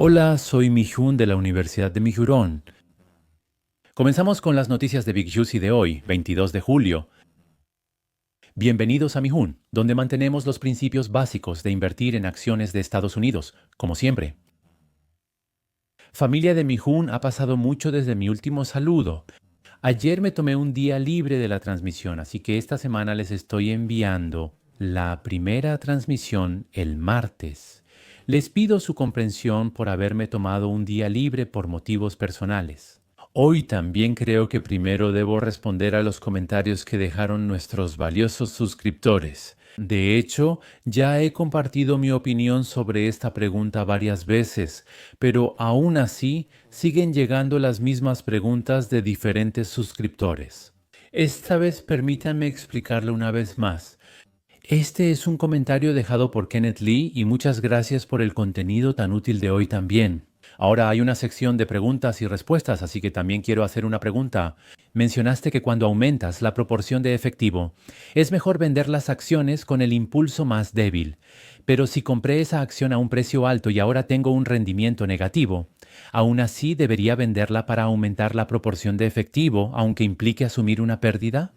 Hola, soy Mihun de la Universidad de Mijurón. Comenzamos con las noticias de Big Juicy de hoy, 22 de julio. Bienvenidos a Mihun, donde mantenemos los principios básicos de invertir en acciones de Estados Unidos, como siempre. Familia de Mihun, ha pasado mucho desde mi último saludo. Ayer me tomé un día libre de la transmisión, así que esta semana les estoy enviando la primera transmisión el martes. Les pido su comprensión por haberme tomado un día libre por motivos personales. Hoy también creo que primero debo responder a los comentarios que dejaron nuestros valiosos suscriptores. De hecho, ya he compartido mi opinión sobre esta pregunta varias veces, pero aún así siguen llegando las mismas preguntas de diferentes suscriptores. Esta vez permítanme explicarlo una vez más. Este es un comentario dejado por Kenneth Lee y muchas gracias por el contenido tan útil de hoy también. Ahora hay una sección de preguntas y respuestas, así que también quiero hacer una pregunta. Mencionaste que cuando aumentas la proporción de efectivo, es mejor vender las acciones con el impulso más débil. Pero si compré esa acción a un precio alto y ahora tengo un rendimiento negativo, ¿aún así debería venderla para aumentar la proporción de efectivo, aunque implique asumir una pérdida?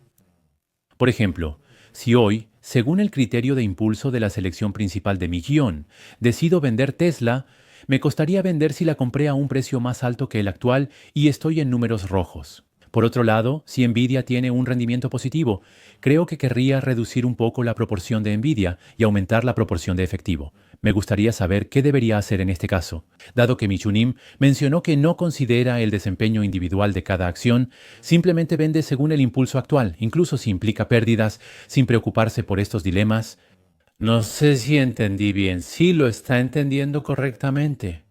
Por ejemplo, si hoy, según el criterio de impulso de la selección principal de mi guión, decido vender Tesla, me costaría vender si la compré a un precio más alto que el actual y estoy en números rojos. Por otro lado, si Nvidia tiene un rendimiento positivo, creo que querría reducir un poco la proporción de Nvidia y aumentar la proporción de efectivo. Me gustaría saber qué debería hacer en este caso, dado que Michunim mencionó que no considera el desempeño individual de cada acción, simplemente vende según el impulso actual, incluso si implica pérdidas, sin preocuparse por estos dilemas. No sé si entendí bien. Sí, lo está entendiendo correctamente.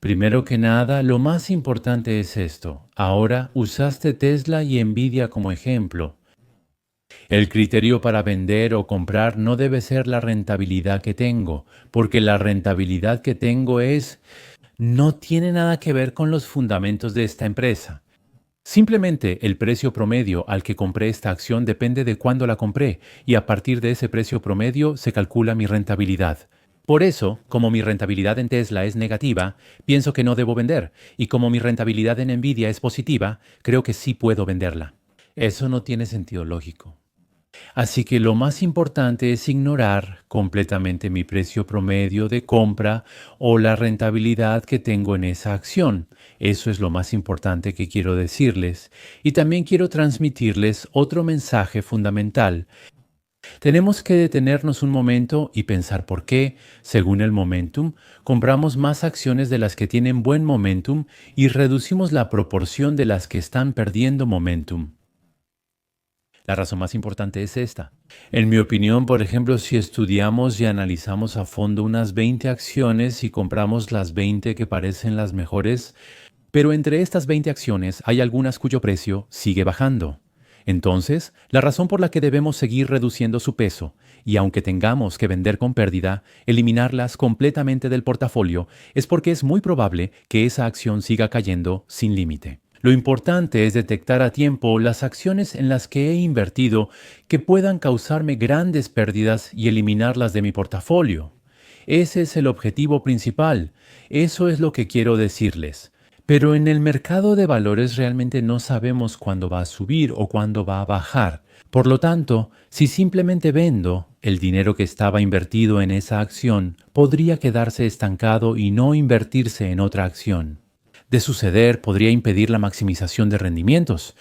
Primero que nada, lo más importante es esto. Ahora usaste Tesla y Nvidia como ejemplo. El criterio para vender o comprar no debe ser la rentabilidad que tengo, porque la rentabilidad que tengo no tiene nada que ver con los fundamentos de esta empresa. Simplemente el precio promedio al que compré esta acción depende de cuándo la compré y a partir de ese precio promedio se calcula mi rentabilidad. Por eso, como mi rentabilidad en Tesla es negativa, pienso que no debo vender y como mi rentabilidad en Nvidia es positiva, creo que sí puedo venderla. Eso no tiene sentido lógico. Así que lo más importante es ignorar completamente mi precio promedio de compra o la rentabilidad que tengo en esa acción. Eso es lo más importante que quiero decirles. Y también quiero transmitirles otro mensaje fundamental. Tenemos que detenernos un momento y pensar por qué, según el momentum, compramos más acciones de las que tienen buen momentum y reducimos la proporción de las que están perdiendo momentum. La razón más importante es esta. En mi opinión, por ejemplo, si estudiamos y analizamos a fondo unas 20 acciones y compramos las 20 que parecen las mejores, pero entre estas 20 acciones hay algunas cuyo precio sigue bajando. Entonces, la razón por la que debemos seguir reduciendo su peso, y aunque tengamos que vender con pérdida, eliminarlas completamente del portafolio, es porque es muy probable que esa acción siga cayendo sin límite. Lo importante es detectar a tiempo las acciones en las que he invertido que puedan causarme grandes pérdidas y eliminarlas de mi portafolio. Ese es el objetivo principal. Eso es lo que quiero decirles. Pero en el mercado de valores realmente no sabemos cuándo va a subir o cuándo va a bajar. Por lo tanto, si simplemente vendo, el dinero que estaba invertido en esa acción podría quedarse estancado y no invertirse en otra acción. De suceder, podría impedir la maximización de rendimientos.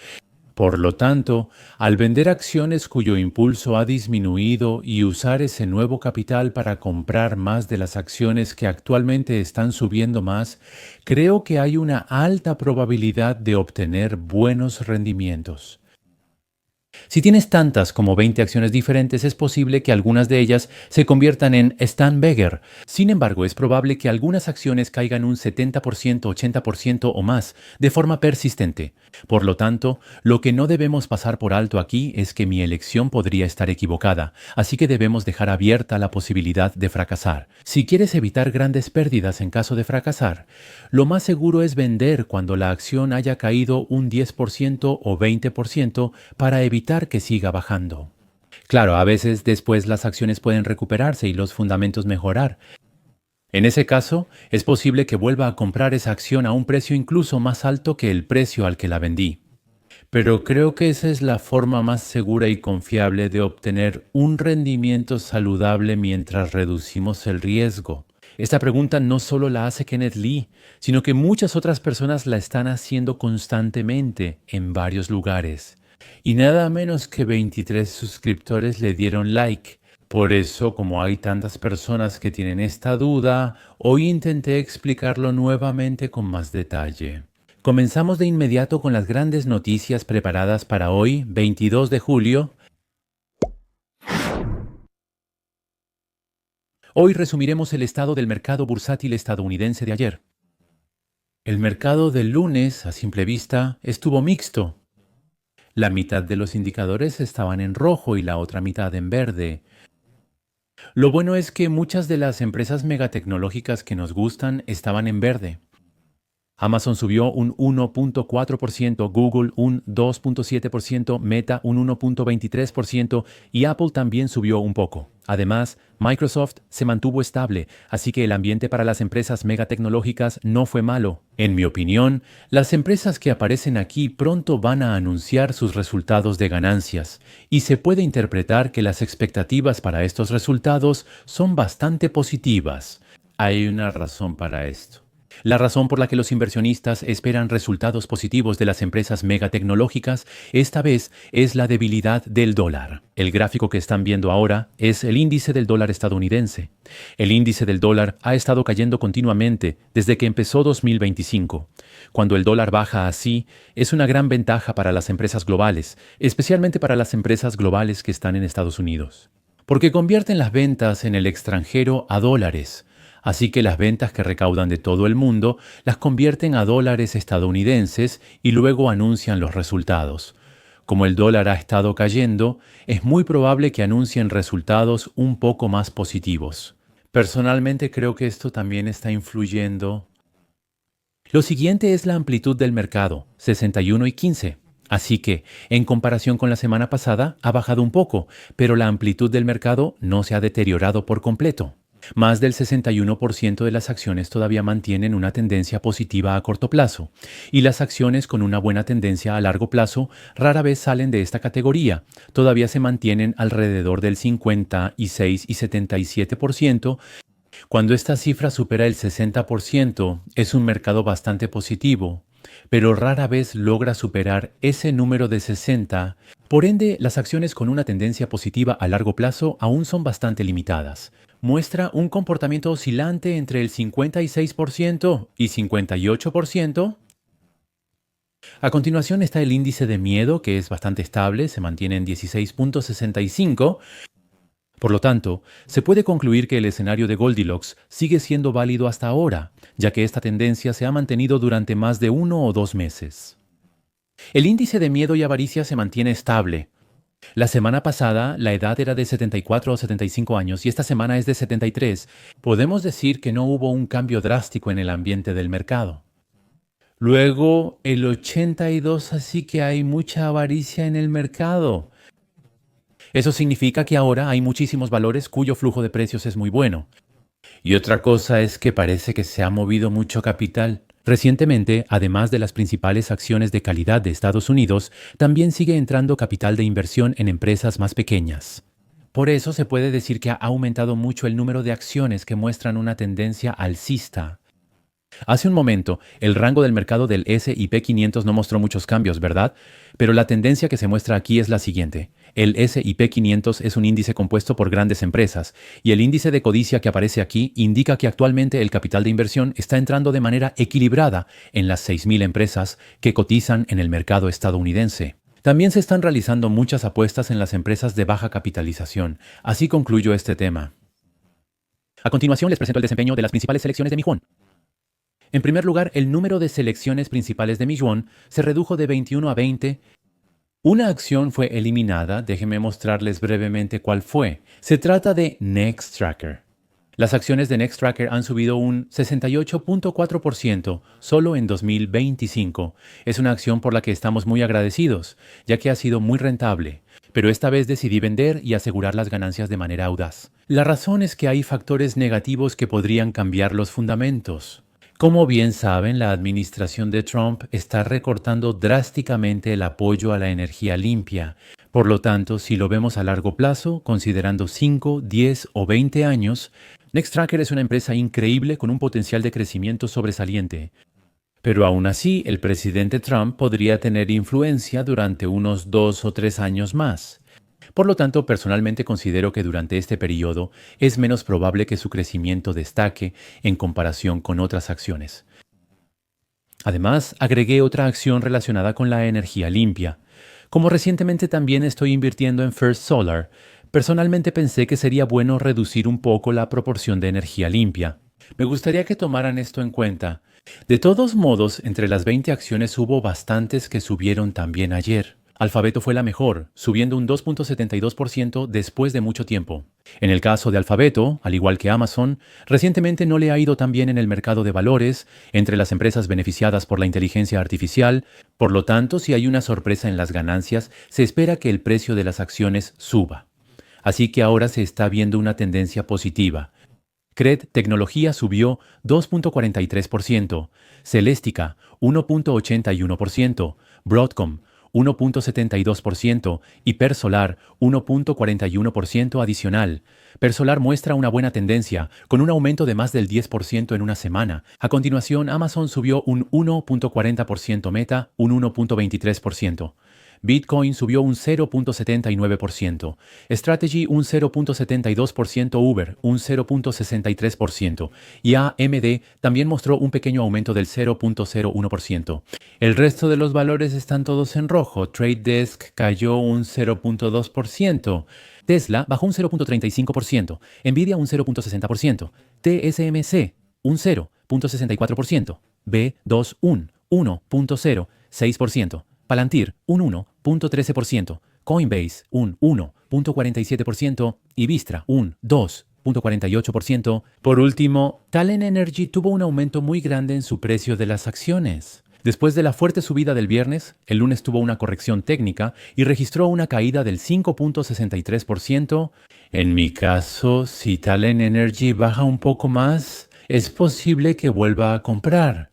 Por lo tanto, al vender acciones cuyo impulso ha disminuido y usar ese nuevo capital para comprar más de las acciones que actualmente están subiendo más, creo que hay una alta probabilidad de obtener buenos rendimientos. Si tienes tantas como 20 acciones diferentes, es posible que algunas de ellas se conviertan en stand beggar. Sin embargo, es probable que algunas acciones caigan un 70%, 80% o más de forma persistente. Por lo tanto, lo que no debemos pasar por alto aquí es que mi elección podría estar equivocada, así que debemos dejar abierta la posibilidad de fracasar. Si quieres evitar grandes pérdidas en caso de fracasar, lo más seguro es vender cuando la acción haya caído un 10% o 20% para evitar que siga bajando. Claro, a veces después las acciones pueden recuperarse y los fundamentos mejorar, En ese caso, es posible que vuelva a comprar esa acción a un precio incluso más alto que el precio al que la vendí. Pero creo que esa es la forma más segura y confiable de obtener un rendimiento saludable mientras reducimos el riesgo. Esta pregunta no solo la hace Kenneth Lee, sino que muchas otras personas la están haciendo constantemente en varios lugares. Y nada menos que 23 suscriptores le dieron like. Por eso, como hay tantas personas que tienen esta duda, hoy intenté explicarlo nuevamente con más detalle. Comenzamos de inmediato con las grandes noticias preparadas para hoy, 22 de julio. Hoy resumiremos el estado del mercado bursátil estadounidense de ayer. El mercado del lunes, a simple vista, estuvo mixto. La mitad de los indicadores estaban en rojo y la otra mitad en verde. Lo bueno es que muchas de las empresas megatecnológicas que nos gustan estaban en verde. Amazon subió un 1.4%, Google un 2.7%, Meta un 1.23% y Apple también subió un poco. Además, Microsoft se mantuvo estable, así que el ambiente para las empresas megatecnológicas no fue malo. En mi opinión, las empresas que aparecen aquí pronto van a anunciar sus resultados de ganancias, y se puede interpretar que las expectativas para estos resultados son bastante positivas. Hay una razón para esto. La razón por la que los inversionistas esperan resultados positivos de las empresas megatecnológicas esta vez es la debilidad del dólar. El gráfico que están viendo ahora es el índice del dólar estadounidense. El índice del dólar ha estado cayendo continuamente desde que empezó 2025. Cuando el dólar baja así, es una gran ventaja para las empresas globales, especialmente para las empresas globales que están en Estados Unidos, porque convierten las ventas en el extranjero a dólares. Así que las ventas que recaudan de todo el mundo las convierten a dólares estadounidenses y luego anuncian los resultados. Como el dólar ha estado cayendo, es muy probable que anuncien resultados un poco más positivos. Personalmente creo que esto también está influyendo. Lo siguiente es la amplitud del mercado, 61 y 15. Así que, en comparación con la semana pasada, ha bajado un poco, pero la amplitud del mercado no se ha deteriorado por completo. Más del 61% de las acciones todavía mantienen una tendencia positiva a corto plazo, y las acciones con una buena tendencia a largo plazo rara vez salen de esta categoría, todavía se mantienen alrededor del 56 y 77%. Cuando esta cifra supera el 60%, es un mercado bastante positivo, pero rara vez logra superar ese número de 60. Por ende, las acciones con una tendencia positiva a largo plazo aún son bastante limitadas. Muestra un comportamiento oscilante entre el 56% y 58%. A continuación está el índice de miedo, que es bastante estable, se mantiene en 16.65. Por lo tanto, se puede concluir que el escenario de Goldilocks sigue siendo válido hasta ahora, ya que esta tendencia se ha mantenido durante más de 1 o 2 meses. El índice de miedo y avaricia se mantiene estable. La semana pasada la edad era de 74 o 75 años y esta semana es de 73. Podemos decir que no hubo un cambio drástico en el ambiente del mercado. Luego el 82, así que hay mucha avaricia en el mercado. Eso significa que ahora hay muchísimos valores cuyo flujo de precios es muy bueno. Y otra cosa es que parece que se ha movido mucho capital. Recientemente, además de las principales acciones de calidad de Estados Unidos, también sigue entrando capital de inversión en empresas más pequeñas. Por eso se puede decir que ha aumentado mucho el número de acciones que muestran una tendencia alcista. Hace un momento, el rango del mercado del S&P 500 no mostró muchos cambios, ¿verdad? Pero la tendencia que se muestra aquí es la siguiente. El S&P 500 es un índice compuesto por grandes empresas, y el índice de codicia que aparece aquí indica que actualmente el capital de inversión está entrando de manera equilibrada en las 6.000 empresas que cotizan en el mercado estadounidense. También se están realizando muchas apuestas en las empresas de baja capitalización. Así concluyo este tema. A continuación les presento el desempeño de las principales selecciones de Mijuan. En primer lugar, el número de selecciones principales de Mijuan se redujo de 21 a 20. Una acción fue eliminada, déjenme mostrarles brevemente cuál fue. Se trata de Nextracker. Las acciones de Nextracker han subido un 68.4% solo en 2025. Es una acción por la que estamos muy agradecidos, ya que ha sido muy rentable. pero esta vez decidí vender y asegurar las ganancias de manera audaz. La razón es que hay factores negativos que podrían cambiar los fundamentos. Como bien saben, la administración de Trump está recortando drásticamente el apoyo a la energía limpia. Por lo tanto, si lo vemos a largo plazo, considerando 5, 10 o 20 años, Nextracker es una empresa increíble con un potencial de crecimiento sobresaliente. Pero aún así, el presidente Trump podría tener influencia durante unos 2 o 3 años más. Por lo tanto, personalmente considero que durante este periodo es menos probable que su crecimiento destaque en comparación con otras acciones. Además, agregué otra acción relacionada con la energía limpia. Como recientemente también estoy invirtiendo en First Solar, personalmente pensé que sería bueno reducir un poco la proporción de energía limpia. Me gustaría que tomaran esto en cuenta. De todos modos, entre las 20 acciones hubo bastantes que subieron también ayer. Alfabeto fue la mejor, subiendo un 2.72% después de mucho tiempo. En el caso de Alfabeto, al igual que Amazon, recientemente no le ha ido tan bien en el mercado de valores, entre las empresas beneficiadas por la inteligencia artificial. Por lo tanto, si hay una sorpresa en las ganancias, se espera que el precio de las acciones suba. Así que ahora se está viendo una tendencia positiva. Cred Tecnología subió 2.43%, Celestica 1.81%, Broadcom 1.72% y Persolar 1.41% adicional. Persolar muestra una buena tendencia, con un aumento de más del 10% en una semana. A continuación, Amazon subió un 1.40%, Meta un 1.23%. Bitcoin subió un 0.79%, Strategy un 0.72%, Uber un 0.63% y AMD también mostró un pequeño aumento del 0.01%. El resto de los valores están todos en rojo. Trade Desk cayó un 0.2%. Tesla bajó un 0.35%, Nvidia un 0.60%, TSMC un 0.64%, B2 un 1.06%. Palantir, un 1.13%, Coinbase, un 1.47% y Vistra, un 2.48%. Por último, Talen Energy tuvo un aumento muy grande en su precio de las acciones. Después de la fuerte subida del viernes, el lunes tuvo una corrección técnica y registró una caída del 5.63%. En mi caso, si Talen Energy baja un poco más, es posible que vuelva a comprar.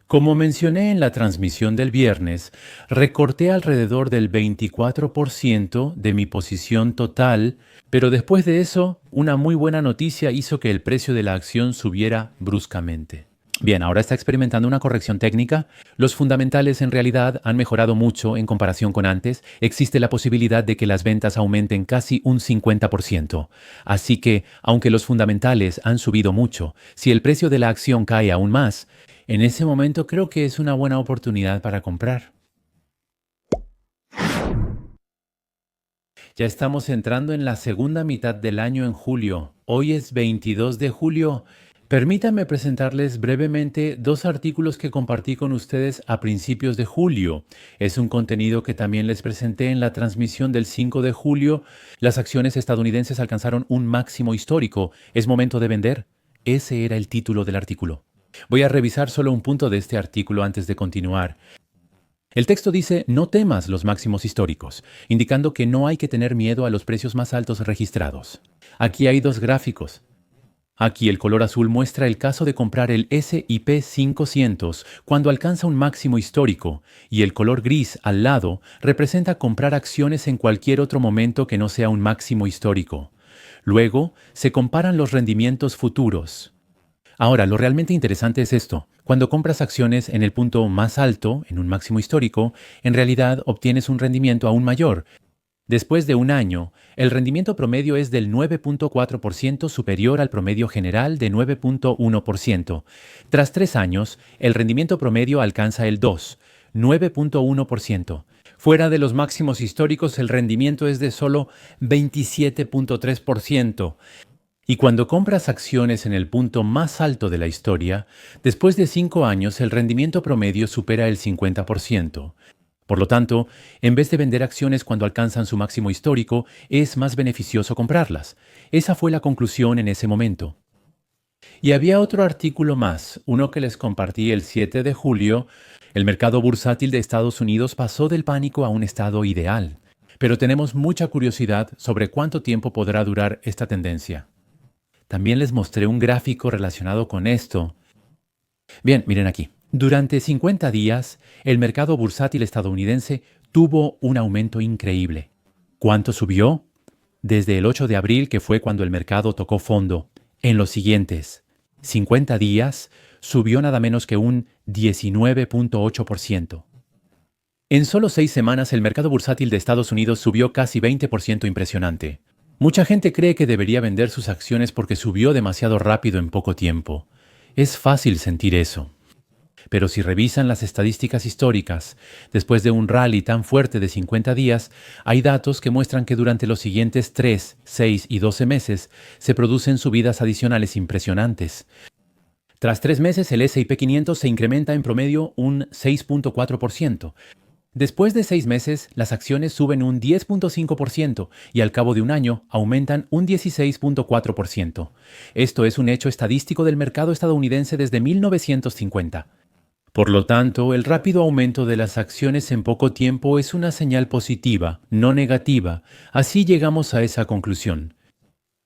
Como mencioné en la transmisión del viernes, recorté alrededor del 24% de mi posición total, pero después de eso, una muy buena noticia hizo que el precio de la acción subiera bruscamente. Bien, ahora está experimentando una corrección técnica. Los fundamentales en realidad han mejorado mucho en comparación con antes. Existe la posibilidad de que las ventas aumenten casi un 50%. Así que, aunque los fundamentales han subido mucho, si el precio de la acción cae aún más, en ese momento creo que es una buena oportunidad para comprar. Ya estamos entrando en la segunda mitad del año en julio. Hoy es 22 de julio. Permítanme presentarles brevemente dos artículos que compartí con ustedes a principios de julio. Es un contenido que también les presenté en la transmisión del 5 de julio. Las acciones estadounidenses alcanzaron un máximo histórico. ¿Es momento de vender? Ese era el título del artículo. Voy a revisar solo un punto de este artículo antes de continuar. El texto dice, no temas los máximos históricos, indicando que no hay que tener miedo a los precios más altos registrados. Aquí hay dos gráficos. Aquí el color azul muestra el caso de comprar el S&P 500 cuando alcanza un máximo histórico y el color gris al lado representa comprar acciones en cualquier otro momento que no sea un máximo histórico. Luego, se comparan los rendimientos futuros. Ahora, lo realmente interesante es esto. Cuando compras acciones en el punto más alto, en un máximo histórico, en realidad obtienes un rendimiento aún mayor. Después de un año, el rendimiento promedio es del 9.4% superior al promedio general de 9.1%. Tras 3 años, el rendimiento promedio alcanza el 9.1%. Fuera de los máximos históricos, el rendimiento es de solo 27.3%. Y cuando compras acciones en el punto más alto de la historia, después de 5 años el rendimiento promedio supera el 50%. Por lo tanto, en vez de vender acciones cuando alcanzan su máximo histórico, es más beneficioso comprarlas. Esa fue la conclusión en ese momento. Y había otro artículo más, uno que les compartí el 7 de julio. El mercado bursátil de Estados Unidos pasó del pánico a un estado ideal. pero tenemos mucha curiosidad sobre cuánto tiempo podrá durar esta tendencia. También les mostré un gráfico relacionado con esto. Bien, miren aquí. Durante 50 días, el mercado bursátil estadounidense tuvo un aumento increíble. ¿Cuánto subió? Desde el 8 de abril, que fue cuando el mercado tocó fondo, en los siguientes 50 días, subió nada menos que un 19.8%. En solo 6 semanas, el mercado bursátil de Estados Unidos subió casi 20%, impresionante. Mucha gente cree que debería vender sus acciones porque subió demasiado rápido en poco tiempo. Es fácil sentir eso. Pero si revisan las estadísticas históricas, después de un rally tan fuerte de 50 días, hay datos que muestran que durante los siguientes 3, 6 y 12 meses se producen subidas adicionales impresionantes. Tras 3 meses, el S&P 500 se incrementa en promedio un 6.4%. Después de 6 meses, las acciones suben un 10.5% y al cabo de un año aumentan un 16.4%. Esto es un hecho estadístico del mercado estadounidense desde 1950. Por lo tanto, el rápido aumento de las acciones en poco tiempo es una señal positiva, no negativa. Así llegamos a esa conclusión.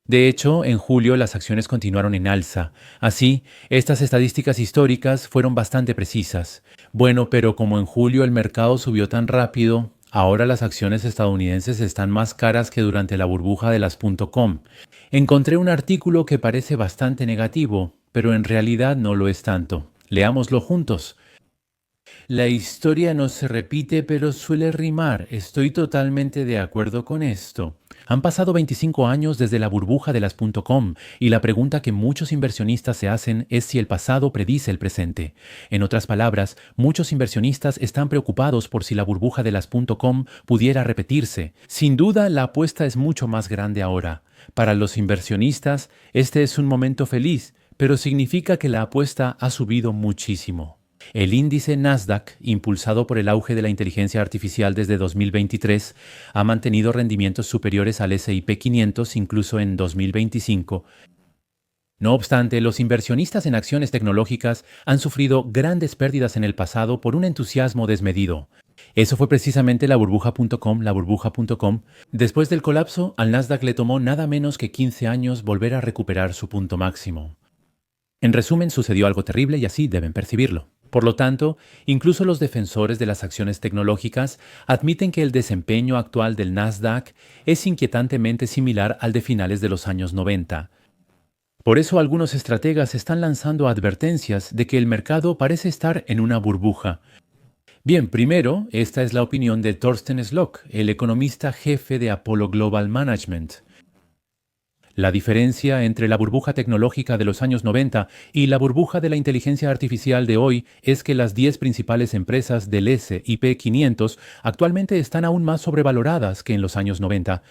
De hecho, en julio las acciones continuaron en alza. Así, estas estadísticas históricas fueron bastante precisas. Bueno, pero como en julio el mercado subió tan rápido, ahora las acciones estadounidenses están más caras que durante la burbuja de las .com. Encontré un artículo que parece bastante negativo, pero en realidad no lo es tanto. Leámoslo juntos. La historia no se repite, pero suele rimar. Estoy totalmente de acuerdo con esto. Han pasado 25 años desde la burbuja de las .com y la pregunta que muchos inversionistas se hacen es si el pasado predice el presente. En otras palabras, muchos inversionistas están preocupados por si la burbuja de las .com pudiera repetirse. Sin duda, la apuesta es mucho más grande ahora. Para los inversionistas, este es un momento feliz, pero significa que la apuesta ha subido muchísimo. El índice Nasdaq, impulsado por el auge de la inteligencia artificial desde 2023, ha mantenido rendimientos superiores al S&P 500 incluso en 2025. No obstante, los inversionistas en acciones tecnológicas han sufrido grandes pérdidas en el pasado por un entusiasmo desmedido. Eso fue precisamente la burbuja.com. Después del colapso, al Nasdaq le tomó nada menos que 15 años volver a recuperar su punto máximo. En resumen, sucedió algo terrible y así deben percibirlo. Por lo tanto, incluso los defensores de las acciones tecnológicas admiten que el desempeño actual del Nasdaq es inquietantemente similar al de finales de los años 90. Por eso algunos estrategas están lanzando advertencias de que el mercado parece estar en una burbuja. Bien, primero, esta es la opinión de Thorsten Slock, el economista jefe de Apollo Global Management. La diferencia entre la burbuja tecnológica de los años 90 y la burbuja de la inteligencia artificial de hoy es que las 10 principales empresas del S&P 500 actualmente están aún más sobrevaloradas que en los años 90.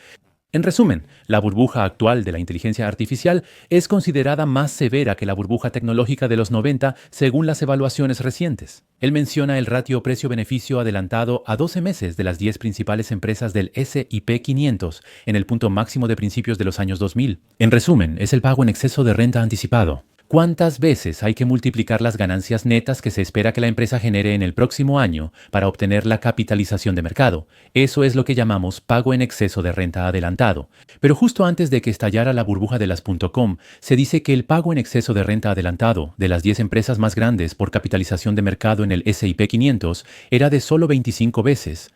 En resumen, la burbuja actual de la inteligencia artificial es considerada más severa que la burbuja tecnológica de los 90 según las evaluaciones recientes. Él menciona el ratio precio-beneficio adelantado a 12 meses de las 10 principales empresas del S&P 500 en el punto máximo de principios de los años 2000. En resumen, es el pago en exceso de renta anticipado. ¿Cuántas veces hay que multiplicar las ganancias netas que se espera que la empresa genere en el próximo año para obtener la capitalización de mercado? Eso es lo que llamamos pago en exceso de renta adelantado. Pero justo antes de que estallara la burbuja de las .com, se dice que el pago en exceso de renta adelantado de las 10 empresas más grandes por capitalización de mercado en el S&P 500 era de solo 25 veces.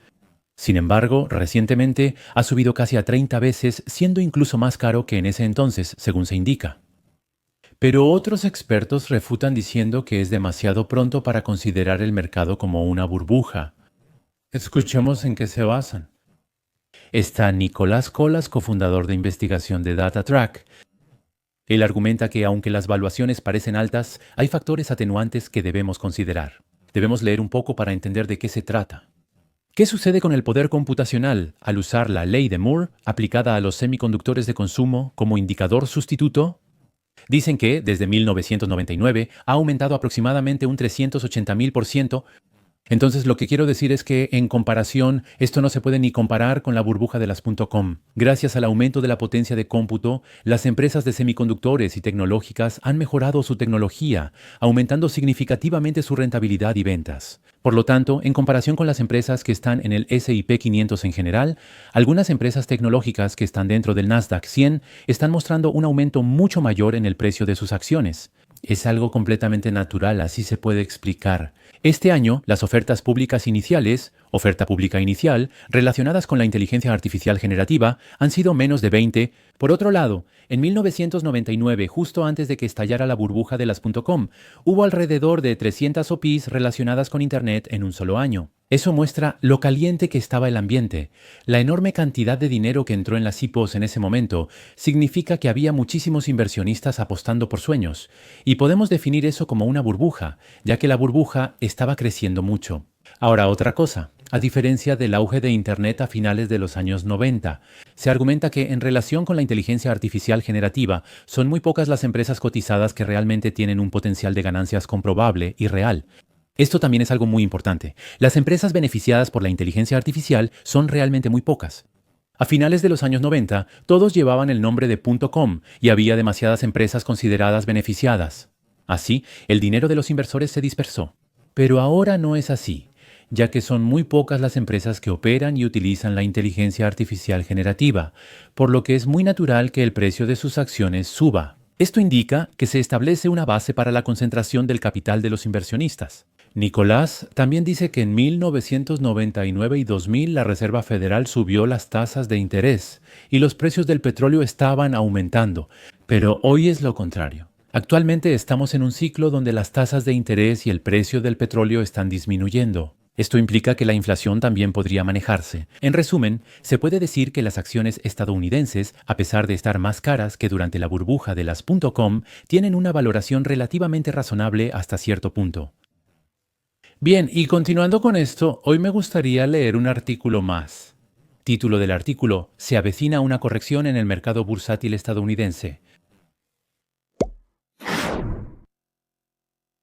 Sin embargo, recientemente ha subido casi a 30 veces, siendo incluso más caro que en ese entonces, según se indica. Pero otros expertos refutan diciendo que es demasiado pronto para considerar el mercado como una burbuja. Escuchemos en qué se basan. Está Nicolás Colas, cofundador de investigación de DataTrack. Él argumenta que aunque las valuaciones parecen altas, hay factores atenuantes que debemos considerar. Debemos leer un poco para entender de qué se trata. ¿Qué sucede con el poder computacional al usar la ley de Moore aplicada a los semiconductores de consumo como indicador sustituto? Dicen que, desde 1999, ha aumentado aproximadamente un 380.000%, Entonces, lo que quiero decir es que, en comparación, esto no se puede ni comparar con la burbuja de las .com. Gracias al aumento de la potencia de cómputo, las empresas de semiconductores y tecnológicas han mejorado su tecnología, aumentando significativamente su rentabilidad y ventas. Por lo tanto, en comparación con las empresas que están en el S&P 500 en general, algunas empresas tecnológicas que están dentro del Nasdaq 100 están mostrando un aumento mucho mayor en el precio de sus acciones. Es algo completamente natural, así se puede explicar. Este año, las ofertas públicas iniciales, oferta pública inicial, relacionadas con la inteligencia artificial generativa, han sido menos de 20. Por otro lado, en 1999, justo antes de que estallara la burbuja de las .com, hubo alrededor de 300 OPs relacionadas con Internet en un solo año. Eso muestra lo caliente que estaba el ambiente. La enorme cantidad de dinero que entró en las IPOs en ese momento significa que había muchísimos inversionistas apostando por sueños. Y podemos definir eso como una burbuja, ya que la burbuja estaba creciendo mucho. Ahora, otra cosa. A diferencia del auge de Internet a finales de los años 90, se argumenta que en relación con la inteligencia artificial generativa, son muy pocas las empresas cotizadas que realmente tienen un potencial de ganancias comprobable y real. Esto también es algo muy importante. Las empresas beneficiadas por la inteligencia artificial son realmente muy pocas. A finales de los años 90, todos llevaban el nombre de .com y había demasiadas empresas consideradas beneficiadas. Así, el dinero de los inversores se dispersó. Pero ahora no es así, ya que son muy pocas las empresas que operan y utilizan la inteligencia artificial generativa, por lo que es muy natural que el precio de sus acciones suba. Esto indica que se establece una base para la concentración del capital de los inversionistas. Nicolás también dice que en 1999 y 2000 la Reserva Federal subió las tasas de interés y los precios del petróleo estaban aumentando, pero hoy es lo contrario. Actualmente estamos en un ciclo donde las tasas de interés y el precio del petróleo están disminuyendo. Esto implica que la inflación también podría manejarse. En resumen, se puede decir que las acciones estadounidenses, a pesar de estar más caras que durante la burbuja de las .com, tienen una valoración relativamente razonable hasta cierto punto. Bien, y continuando con esto, hoy me gustaría leer un artículo más. Título del artículo: Se avecina una corrección en el mercado bursátil estadounidense.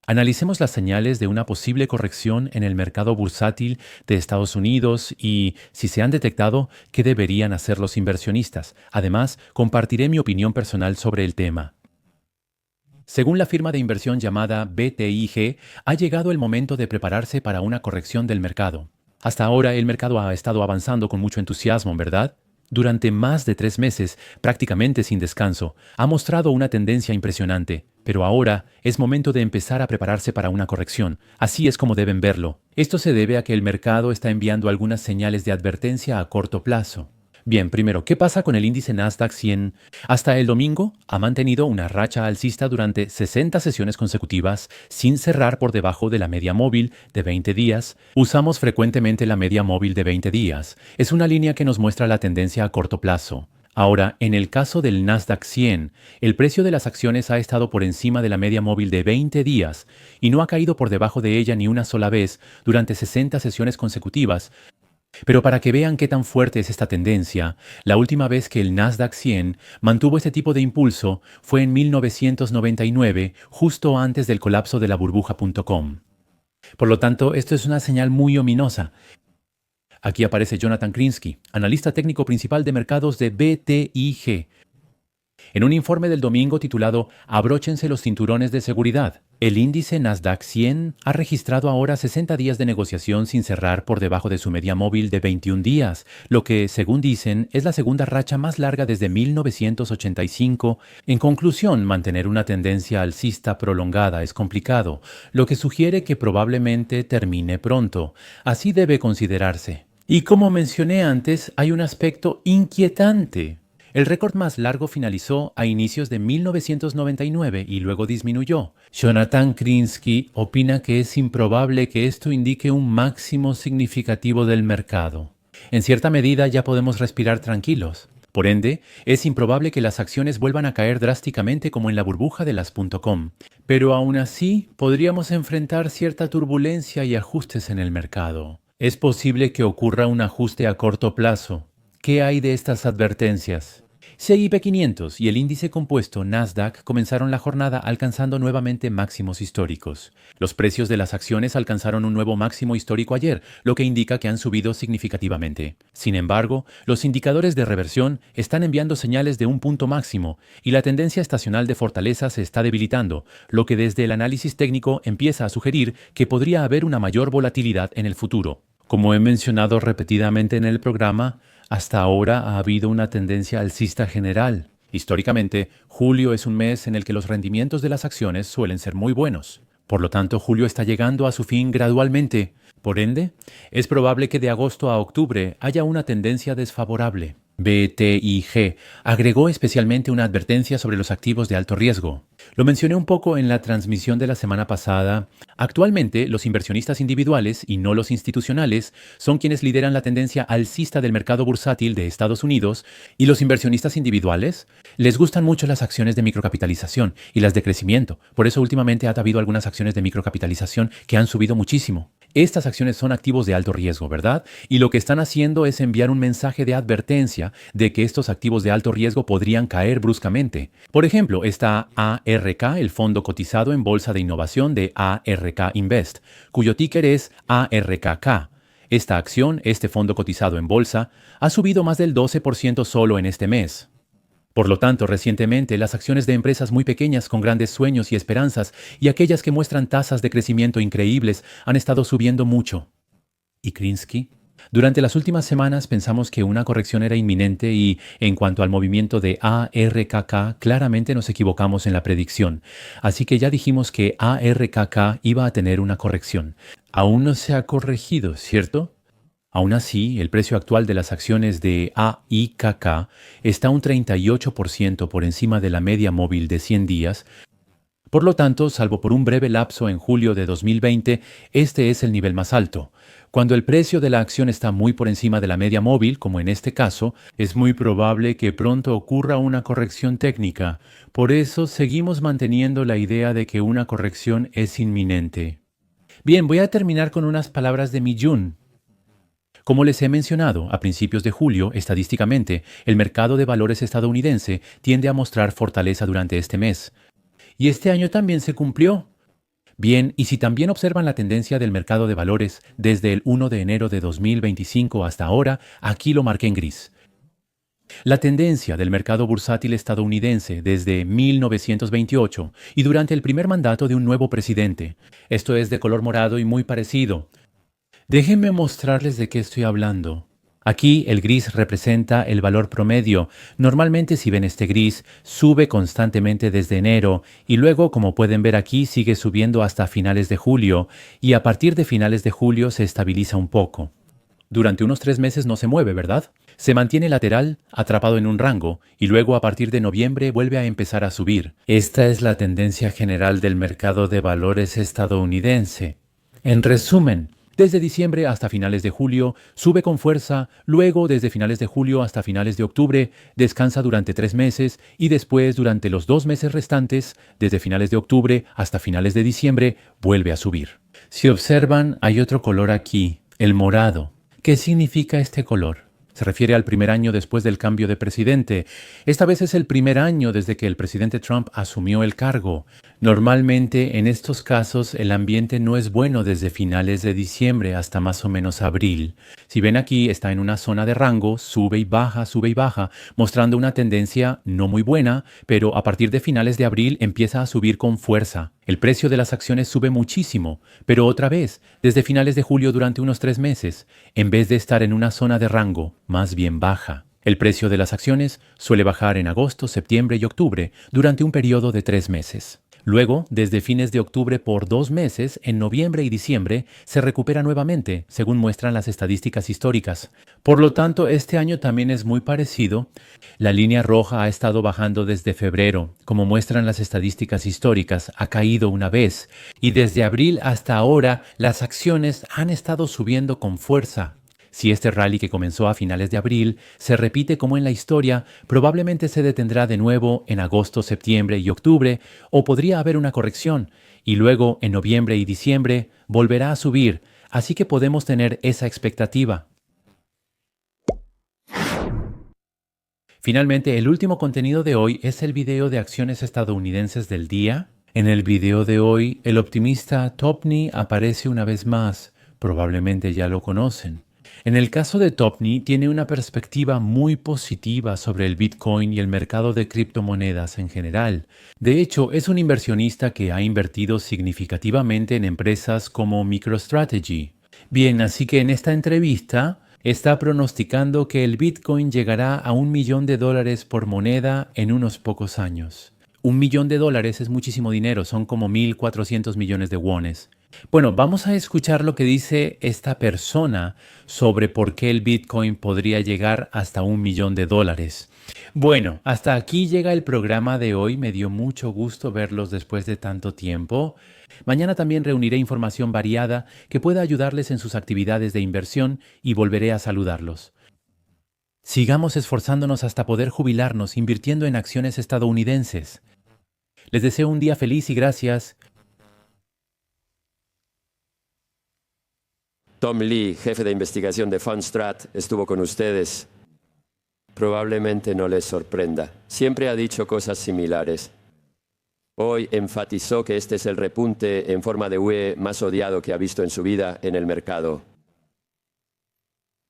Analicemos las señales de una posible corrección en el mercado bursátil de Estados Unidos y, si se han detectado, qué deberían hacer los inversionistas. Además, compartiré mi opinión personal sobre el tema. Según la firma de inversión llamada BTIG, ha llegado el momento de prepararse para una corrección del mercado. Hasta ahora el mercado ha estado avanzando con mucho entusiasmo, ¿verdad? Durante más de 3 meses, prácticamente sin descanso, ha mostrado una tendencia impresionante. Pero ahora es momento de empezar a prepararse para una corrección. Así es como deben verlo. Esto se debe a que el mercado está enviando algunas señales de advertencia a corto plazo. Bien, primero, ¿qué pasa con el índice Nasdaq 100? Hasta el domingo ha mantenido una racha alcista durante 60 sesiones consecutivas sin cerrar por debajo de la media móvil de 20 días. Usamos frecuentemente la media móvil de 20 días. Es una línea que nos muestra la tendencia a corto plazo. Ahora, en el caso del Nasdaq 100, el precio de las acciones ha estado por encima de la media móvil de 20 días y no ha caído por debajo de ella ni una sola vez durante 60 sesiones consecutivas. Pero para que vean qué tan fuerte es esta tendencia, la última vez que el Nasdaq 100 mantuvo este tipo de impulso fue en 1999, justo antes del colapso de la burbuja.com. Por lo tanto, esto es una señal muy ominosa. Aquí aparece Jonathan Krinsky, analista técnico principal de mercados de BTIG, en un informe del domingo titulado Abróchense los cinturones de seguridad. El índice Nasdaq 100 ha registrado ahora 60 días de negociación sin cerrar por debajo de su media móvil de 21 días, lo que, según dicen, es la segunda racha más larga desde 1985. En conclusión, mantener una tendencia alcista prolongada es complicado, lo que sugiere que probablemente termine pronto. Así debe considerarse. Y como mencioné antes, hay un aspecto inquietante. El récord más largo finalizó a inicios de 1999 y luego disminuyó. Jonathan Krinsky opina que es improbable que esto indique un máximo significativo del mercado. En cierta medida ya podemos respirar tranquilos. Por ende, es improbable que las acciones vuelvan a caer drásticamente como en la burbuja de las .com. Pero aún así, podríamos enfrentar cierta turbulencia y ajustes en el mercado. Es posible que ocurra un ajuste a corto plazo. ¿Qué hay de estas advertencias? S&P 500 y el índice compuesto Nasdaq comenzaron la jornada alcanzando nuevamente máximos históricos. Los precios de las acciones alcanzaron un nuevo máximo histórico ayer, lo que indica que han subido significativamente. Sin embargo, los indicadores de reversión están enviando señales de un punto máximo y la tendencia estacional de fortaleza se está debilitando, lo que desde el análisis técnico empieza a sugerir que podría haber una mayor volatilidad en el futuro. Como he mencionado repetidamente en el programa, hasta ahora ha habido una tendencia alcista general. Históricamente, julio es un mes en el que los rendimientos de las acciones suelen ser muy buenos. Por lo tanto, julio está llegando a su fin gradualmente. Por ende, es probable que de agosto a octubre haya una tendencia desfavorable. BTIG agregó especialmente una advertencia sobre los activos de alto riesgo. Lo mencioné un poco en la transmisión de la semana pasada. Actualmente, los inversionistas individuales y no los institucionales son quienes lideran la tendencia alcista del mercado bursátil de Estados Unidos, y los inversionistas individuales les gustan mucho las acciones de microcapitalización y las de crecimiento. Por eso últimamente ha habido algunas acciones de microcapitalización que han subido muchísimo. Estas acciones son activos de alto riesgo, ¿verdad? Y lo que están haciendo es enviar un mensaje de advertencia de que estos activos de alto riesgo podrían caer bruscamente. Por ejemplo, está ARK, el fondo cotizado en bolsa de innovación de ARK Invest, cuyo ticker es ARKK. Esta acción, este fondo cotizado en bolsa, ha subido más del 12% solo en este mes. Por lo tanto, recientemente las acciones de empresas muy pequeñas con grandes sueños y esperanzas y aquellas que muestran tasas de crecimiento increíbles han estado subiendo mucho. ¿Y Krinsky? Durante las últimas semanas pensamos que una corrección era inminente y, en cuanto al movimiento de ARKK, claramente nos equivocamos en la predicción. Así que ya dijimos que ARKK iba a tener una corrección. Aún no se ha corregido, ¿cierto? Aún así, el precio actual de las acciones de AIKK está un 38% por encima de la media móvil de 100 días. Por lo tanto, salvo por un breve lapso en julio de 2020, este es el nivel más alto. Cuando el precio de la acción está muy por encima de la media móvil, como en este caso, es muy probable que pronto ocurra una corrección técnica. Por eso seguimos manteniendo la idea de que una corrección es inminente. Bien, voy a terminar con unas palabras de Mi-jun. Como les he mencionado, a principios de julio, estadísticamente, el mercado de valores estadounidense tiende a mostrar fortaleza durante este mes. Y este año también se cumplió. Bien, y si también observan la tendencia del mercado de valores desde el 1 de enero de 2025 hasta ahora, aquí lo marqué en gris. La tendencia del mercado bursátil estadounidense desde 1928 y durante el primer mandato de un nuevo presidente. Esto es de color morado y muy parecido. Déjenme mostrarles de qué estoy hablando. Aquí el gris representa el valor promedio. Normalmente, si ven este gris, sube constantemente desde enero y luego, como pueden ver aquí, sigue subiendo hasta finales de julio y a partir de finales de julio se estabiliza un poco. Durante unos 3 meses no se mueve, ¿verdad? Se mantiene lateral, atrapado en un rango, y luego a partir de noviembre vuelve a empezar a subir. Esta es la tendencia general del mercado de valores estadounidense. En resumen, desde diciembre hasta finales de julio, sube con fuerza, luego desde finales de julio hasta finales de octubre, descansa durante 3 meses y después durante los 2 meses restantes, desde finales de octubre hasta finales de diciembre, vuelve a subir. Si observan, hay otro color aquí, el morado. ¿Qué significa este color? Se refiere al primer año después del cambio de presidente. Esta vez es el primer año desde que el presidente Trump asumió el cargo. Normalmente, en estos casos, el ambiente no es bueno desde finales de diciembre hasta más o menos abril. Si ven aquí, está en una zona de rango, sube y baja, mostrando una tendencia no muy buena, pero a partir de finales de abril empieza a subir con fuerza. El precio de las acciones sube muchísimo, pero otra vez, desde finales de julio durante unos 3 meses, en vez de estar en una zona de rango, más bien baja. El precio de las acciones suele bajar en agosto, septiembre y octubre durante un periodo de 3 meses. Luego, desde fines de octubre por 2 meses, en noviembre y diciembre, se recupera nuevamente, según muestran las estadísticas históricas. Por lo tanto, este año también es muy parecido. La línea roja ha estado bajando desde febrero. Como muestran las estadísticas históricas, ha caído una vez. Y desde abril hasta ahora, las acciones han estado subiendo con fuerza. Si este rally que comenzó a finales de abril se repite como en la historia, probablemente se detendrá de nuevo en agosto, septiembre y octubre, o podría haber una corrección, y luego en noviembre y diciembre volverá a subir, así que podemos tener esa expectativa. Finalmente, el último contenido de hoy es el video de acciones estadounidenses del día. En el video de hoy, el optimista Topny aparece una vez más. Probablemente ya lo conocen. En el caso de Topny, tiene una perspectiva muy positiva sobre el Bitcoin y el mercado de criptomonedas en general. De hecho, es un inversionista que ha invertido significativamente en empresas como MicroStrategy. Bien, así que en esta entrevista está pronosticando que el Bitcoin llegará a $1.000.000 por moneda en unos pocos años. $1.000.000 es muchísimo dinero, son como 1.400 millones de wones. Bueno, vamos a escuchar lo que dice esta persona sobre por qué el Bitcoin podría llegar hasta $1.000.000. Bueno, hasta aquí llega el programa de hoy. Me dio mucho gusto verlos después de tanto tiempo. Mañana también reuniré información variada que pueda ayudarles en sus actividades de inversión y volveré a saludarlos. Sigamos esforzándonos hasta poder jubilarnos invirtiendo en acciones estadounidenses. Les deseo un día feliz y gracias. Tom Lee, jefe de investigación de Fundstrat, estuvo con ustedes. Probablemente no les sorprenda. Siempre ha dicho cosas similares. Hoy enfatizó que este es el repunte en forma de UE más odiado que ha visto en su vida en el mercado.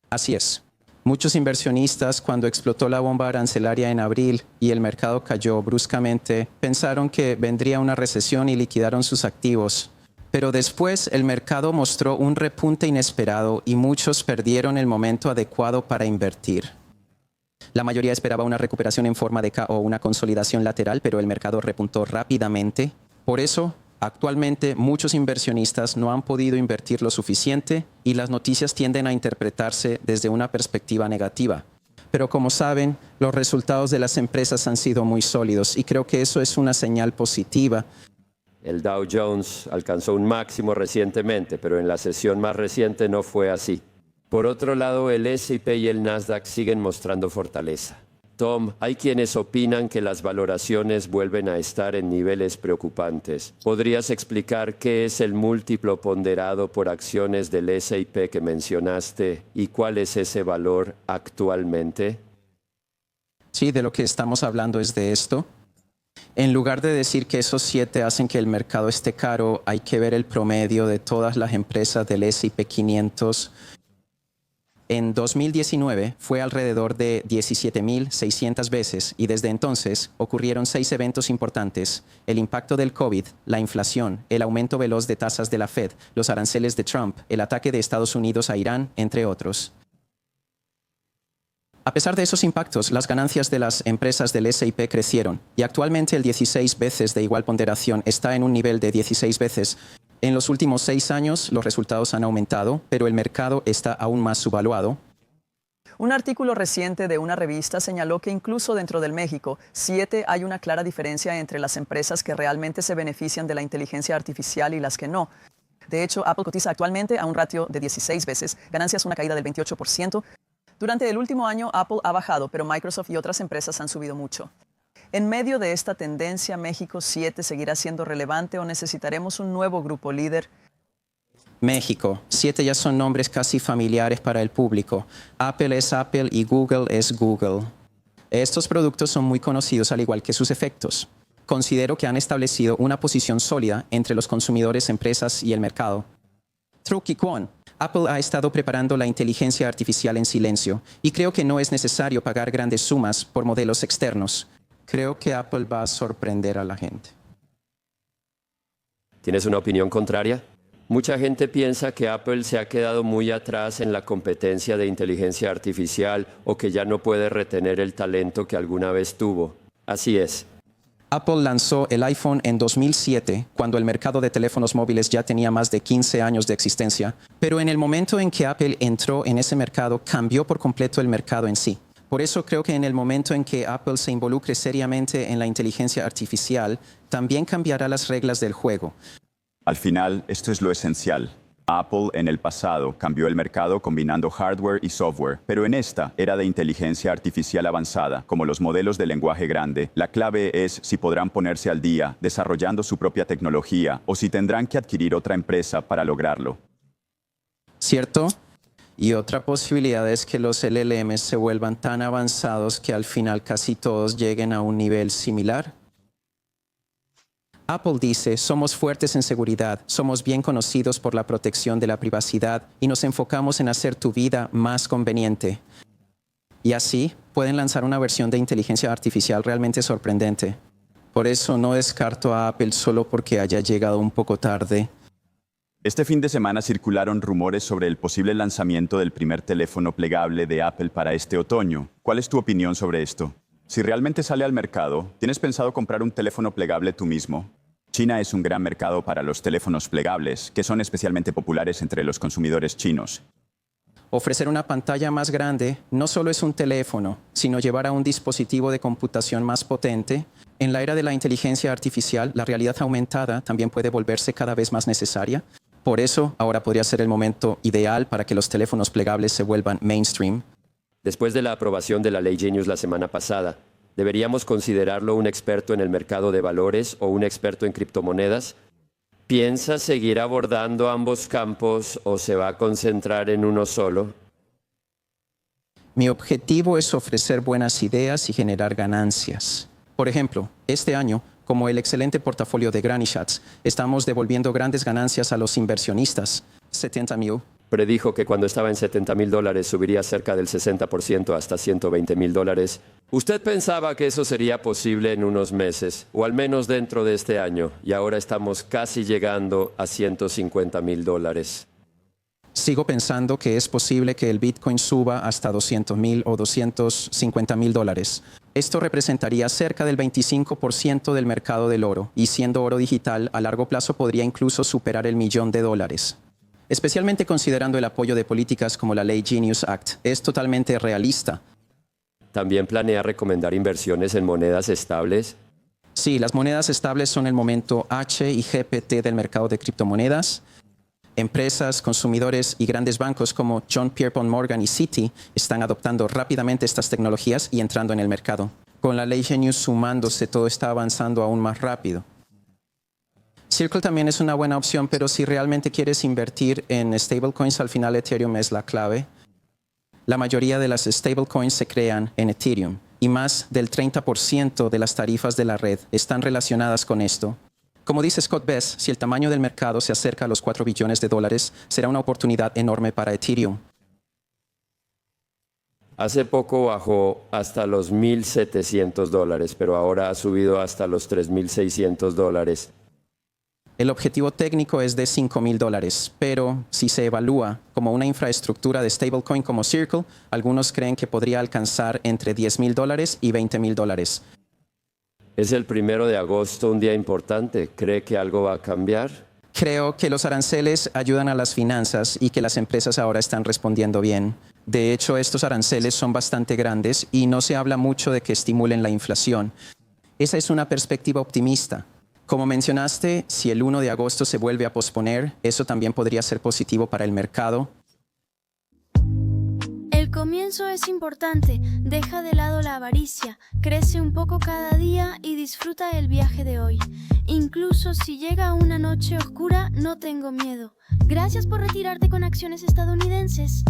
Así es. Muchos inversionistas, cuando explotó la bomba arancelaria en abril y el mercado cayó bruscamente, pensaron que vendría una recesión y liquidaron sus activos. Pero después el mercado mostró un repunte inesperado y muchos perdieron el momento adecuado para invertir. La mayoría esperaba una recuperación en forma de K o una consolidación lateral, pero el mercado repuntó rápidamente. Por eso, actualmente muchos inversionistas no han podido invertir lo suficiente y las noticias tienden a interpretarse desde una perspectiva negativa. Pero como saben, los resultados de las empresas han sido muy sólidos y creo que eso es una señal positiva. El Dow Jones alcanzó un máximo recientemente, pero en la sesión más reciente no fue así. Por otro lado, el S&P y el Nasdaq siguen mostrando fortaleza. Tom, hay quienes opinan que las valoraciones vuelven a estar en niveles preocupantes. ¿Podrías explicar qué es el múltiplo ponderado por acciones del S&P que mencionaste y cuál es ese valor actualmente? Sí, de lo que estamos hablando es de esto. En lugar de decir que esos 7 hacen que el mercado esté caro, hay que ver el promedio de todas las empresas del S&P 500. En 2019 fue alrededor de 17.600 veces y desde entonces ocurrieron 6 eventos importantes: el impacto del COVID, la inflación, el aumento veloz de tasas de la Fed, los aranceles de Trump, el ataque de Estados Unidos a Irán, entre otros. A pesar de esos impactos, las ganancias de las empresas del S&P crecieron y actualmente el 16 veces de igual ponderación está en un nivel de 16 veces. En los últimos 6 años los resultados han aumentado, pero el mercado está aún más subvaluado. Un artículo reciente de una revista señaló que incluso dentro del México 7 hay una clara diferencia entre las empresas que realmente se benefician de la inteligencia artificial y las que no. De hecho, Apple cotiza actualmente a un ratio de 16 veces, ganancias una caída del 28%. Durante el último año, Apple ha bajado, pero Microsoft y otras empresas han subido mucho. En medio de esta tendencia, ¿México 7 seguirá siendo relevante o necesitaremos un nuevo grupo líder? México 7 ya son nombres casi familiares para el público. Apple es Apple y Google es Google. Estos productos son muy conocidos al igual que sus efectos. Considero que han establecido una posición sólida entre los consumidores, empresas y el mercado. Truc y Kwon. Apple ha estado preparando la inteligencia artificial en silencio y creo que no es necesario pagar grandes sumas por modelos externos. Creo que Apple va a sorprender a la gente. ¿Tienes una opinión contraria? Mucha gente piensa que Apple se ha quedado muy atrás en la competencia de inteligencia artificial o que ya no puede retener el talento que alguna vez tuvo. Así es. Apple lanzó el iPhone en 2007, cuando el mercado de teléfonos móviles ya tenía más de 15 años de existencia, pero en el momento en que Apple entró en ese mercado, cambió por completo el mercado en sí. Por eso creo que en el momento en que Apple se involucre seriamente en la inteligencia artificial, también cambiará las reglas del juego. Al final, esto es lo esencial. Apple en el pasado cambió el mercado combinando hardware y software, pero en esta era de inteligencia artificial avanzada, como los modelos de lenguaje grande. La clave es si podrán ponerse al día desarrollando su propia tecnología o si tendrán que adquirir otra empresa para lograrlo. ¿Cierto? Y otra posibilidad es que los LLMs se vuelvan tan avanzados que al final casi todos lleguen a un nivel similar. Apple dice, somos fuertes en seguridad, somos bien conocidos por la protección de la privacidad y nos enfocamos en hacer tu vida más conveniente. Y así pueden lanzar una versión de inteligencia artificial realmente sorprendente. Por eso no descarto a Apple solo porque haya llegado un poco tarde. Este fin de semana circularon rumores sobre el posible lanzamiento del primer teléfono plegable de Apple para este otoño. ¿Cuál es tu opinión sobre esto? Si realmente sale al mercado, ¿tienes pensado comprar un teléfono plegable tú mismo? China es un gran mercado para los teléfonos plegables, que son especialmente populares entre los consumidores chinos. Ofrecer una pantalla más grande no solo es un teléfono, sino llevar a un dispositivo de computación más potente. En la era de la inteligencia artificial, la realidad aumentada también puede volverse cada vez más necesaria. Por eso, ahora podría ser el momento ideal para que los teléfonos plegables se vuelvan mainstream. Después de la aprobación de la Ley Genius la semana pasada, ¿deberíamos considerarlo un experto en el mercado de valores o un experto en criptomonedas? ¿Piensa seguir abordando ambos campos o se va a concentrar en uno solo? Mi objetivo es ofrecer buenas ideas y generar ganancias. Por ejemplo, este año, como el excelente portafolio de Granny Shots, estamos devolviendo grandes ganancias a los inversionistas. 70,000. Predijo que cuando estaba en $70,000 subiría cerca del 60% hasta $120,000. Usted pensaba que eso sería posible en unos meses, o al menos dentro de este año, y ahora estamos casi llegando a $150,000. Sigo pensando que es posible que el Bitcoin suba hasta 200,000 o $250,000. Esto representaría cerca del 25% del mercado del oro, y siendo oro digital, a largo plazo podría incluso superar el $1,000,000. Especialmente considerando el apoyo de políticas como la Ley Genius Act. Es totalmente realista. ¿También planea recomendar inversiones en monedas estables? Sí, las monedas estables son el momento H y GPT del mercado de criptomonedas. Empresas, consumidores y grandes bancos como John Pierpont Morgan y Citi están adoptando rápidamente estas tecnologías y entrando en el mercado. Con la Ley Genius sumándose, todo está avanzando aún más rápido. Circle también es una buena opción, pero si realmente quieres invertir en stablecoins, al final Ethereum es la clave. La mayoría de las stablecoins se crean en Ethereum y más del 30% de las tarifas de la red están relacionadas con esto. Como dice Scott Bess, si el tamaño del mercado se acerca a los $4 billones, será una oportunidad enorme para Ethereum. Hace poco bajó hasta los $1,700, pero ahora ha subido hasta los $3,600. El objetivo técnico es de $5,000, pero si se evalúa como una infraestructura de stablecoin como Circle, algunos creen que podría alcanzar entre $10,000 y $20,000. Es el 1 de agosto, un día importante. ¿Cree que algo va a cambiar? Creo que los aranceles ayudan a las finanzas y que las empresas ahora están respondiendo bien. De hecho, estos aranceles son bastante grandes y no se habla mucho de que estimulen la inflación. Esa es una perspectiva optimista. Como mencionaste, si el 1 de agosto se vuelve a posponer, eso también podría ser positivo para el mercado. El comienzo es importante, deja de lado la avaricia, crece un poco cada día y disfruta el viaje de hoy. Incluso si llega una noche oscura, no tengo miedo. Gracias por retirarte con acciones estadounidenses.